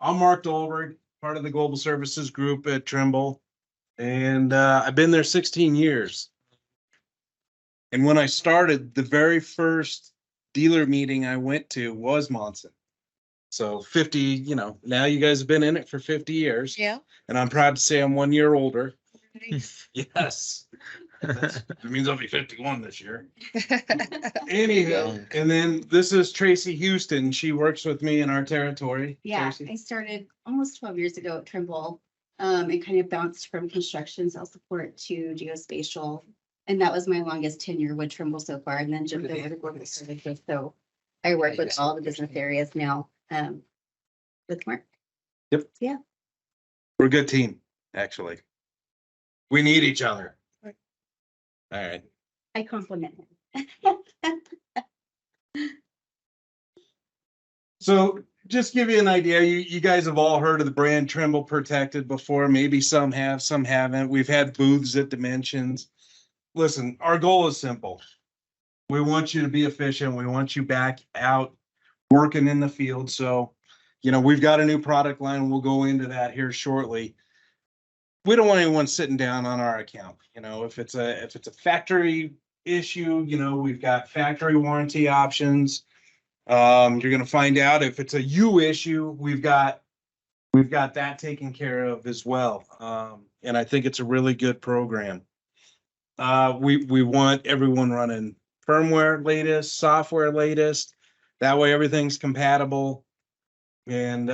I'm Marc Dalhlberg, part of the Global Services Group at Trimble, and I've been there 16 years. And when I started, the very first dealer meeting I went to was Monson. So 50, now you guys have been in it for 50 years. Yeah. And I'm proud to say I'm 1 year older. Yes. That means I'll be 51 this year. Anyhow, and then this is Tracy Houston. She works with me in our territory. Yeah, Tracy. I started almost 12 years ago at Trimble, and kind of bounced from construction, sales support to geospatial. And that was my longest tenure with Trimble so far, and then jumped over to global services. So I work with all the business areas now, with Mark. Yep. Yeah. We're a good team, actually. We need each other. All right. I compliment him. So just give you an idea, you guys have all heard of the brand Trimble Protected before. Maybe some have, some haven't. We've had booths at Dimensions. Listen, our goal is simple. We want you to be efficient. We want you back out working in the field. So, we've got a new product line. We'll go into that here shortly. We don't want anyone sitting down on our account. If it's a factory issue, we've got factory warranty options. You're going to find out if it's a you issue, we've got that taken care of as well. And I think it's a really good program. We want everyone running firmware latest, software latest. That way everything's compatible. And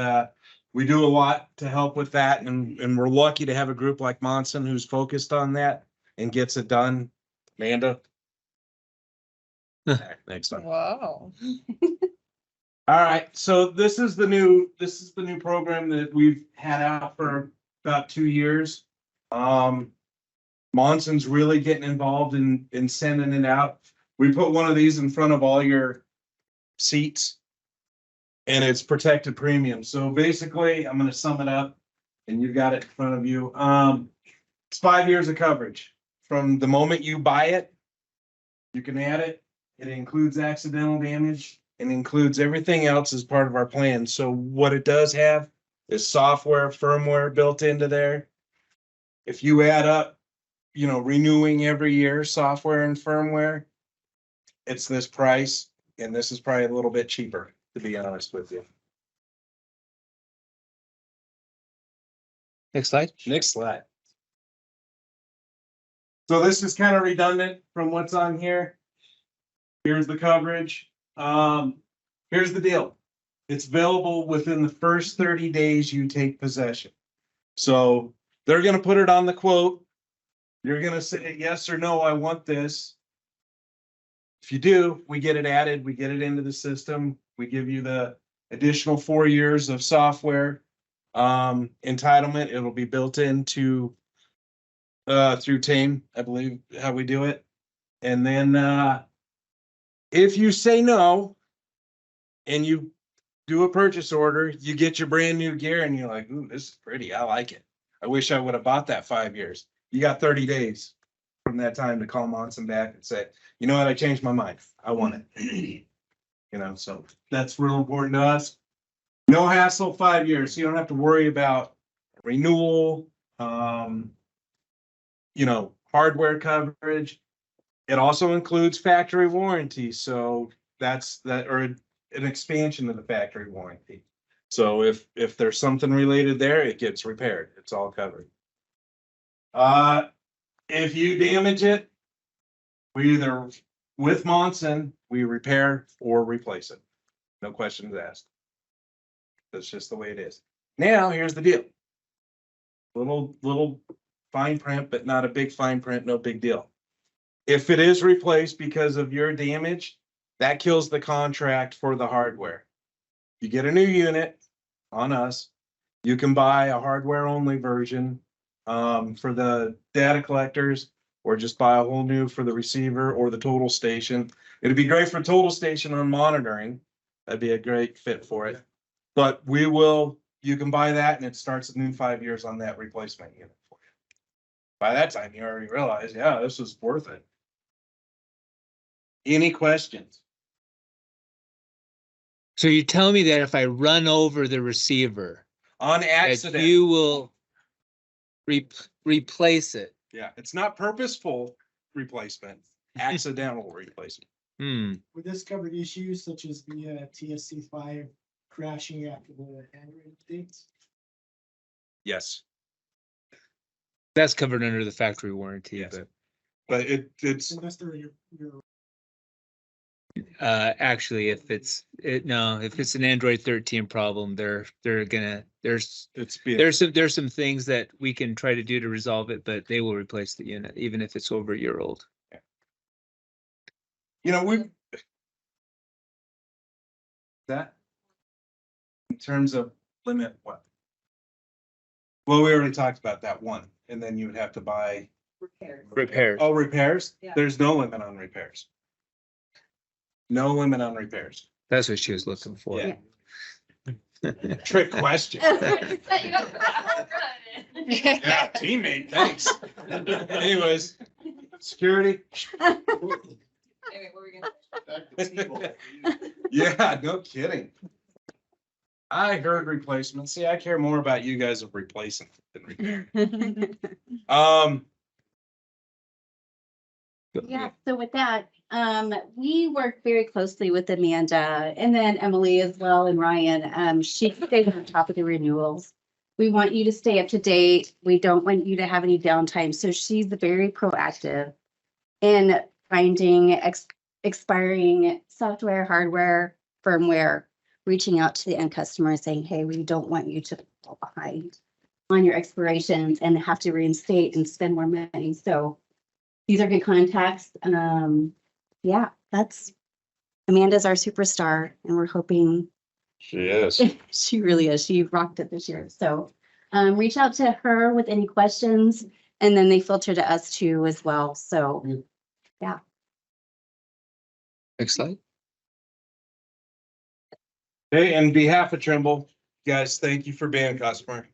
we do a lot to help with that. And we're lucky to have a group like Monson who's focused on that and gets it done. Amanda. Next one. Wow. All right, so this is the new program that we've had out for about 2 years. Monson's really getting involved in sending it out. We put one of these in front of all your seats, and it's protected premium. So basically, I'm going to sum it up, and you've got it in front of you. It's 5 years of coverage from the moment you buy it. You can add it. It includes accidental damage. It includes everything else as part of our plan. So what it does have is software, firmware built into there. If you add up, renewing every year, software and firmware, it's this price, and this is probably a little bit cheaper, to be honest with you. Next slide. Next slide. So this is kind of redundant from what's on here. Here's the coverage. Here's the deal. It's available within the first 30 days you take possession. So they're going to put it on the quote. You're going to say yes or no, I want this. If you do, we get it added. We get it into the system. We give you the additional 4 years of software entitlement. It'll be built into through Tame, I believe, how we do it. And then if you say no and you do a purchase order, you get your brand new gear and you're like, ooh, this is pretty. I like it. I wish I would have bought that 5 years. You got 30 days from that time to call Monson back and say, you know what, I changed my mind. I want it. So that's real important to us. No hassle, 5 years. So you don't have to worry about renewal, hardware coverage. It also includes factory warranty. So or an expansion of the factory warranty. So if there's something related there, it gets repaired. It's all covered. If you damage it, we either with Monson, we repair or replace it. No questions asked. That's just the way it is. Now, here's the deal. Little fine print, but not a big fine print, no big deal. If it is replaced because of your damage, that kills the contract for the hardware. You get a new unit on us. You can buy a hardware only version for the data collectors, or just buy a whole new for the receiver or the total station. It'd be great for total station on monitoring. That'd be a great fit for it. But you can buy that and it starts a new 5 years on that replacement unit for you. By that time, you already realize, yeah, this is worth it. Any questions? So you tell me that if I run over the receiver, On that accident. you will replace it. Yeah, it's not purposeful replacement, accidental replacement. Would this cover issues such as the TSC5 crashing after the Android updates? Yes, That's covered under the factory warranty, Yes. but but it's, Unless they're your actually, if it's an Android 13 problem, there's some things that we can try to do to resolve it, but they will replace the unit, even if it's over a year old. you know, we. That. In terms of limit what? Well, we already talked about that one, and then you would have to buy. Repair. Oh, repairs? Yeah. There's no limit on repairs. No limit on repairs. That's what she was looking for. Yeah. Trick question. Yeah, teammate, thanks. Anyways, security. Yeah, no kidding. I heard replacement. See, I care more about you guys of replacing than repair. Yeah, so with that, we work very closely with Amanda and then Emily as well and Ryan. She stays on top of the renewals. We want you to stay up to date. We don't want you to have any downtime. So she's very proactive in finding expiring software, hardware, firmware, reaching out to the end customer saying, hey, we don't want you to fall behind on your expirations and have to reinstate and spend more money. So these are good contacts. Yeah, Amanda's our superstar and we're hoping She is. she really is. She rocked it this year. So reach out to her with any questions and then they filter to us too as well. So yeah. Next slide. Hey, on behalf of Trimble, guys, thank you for being a customer.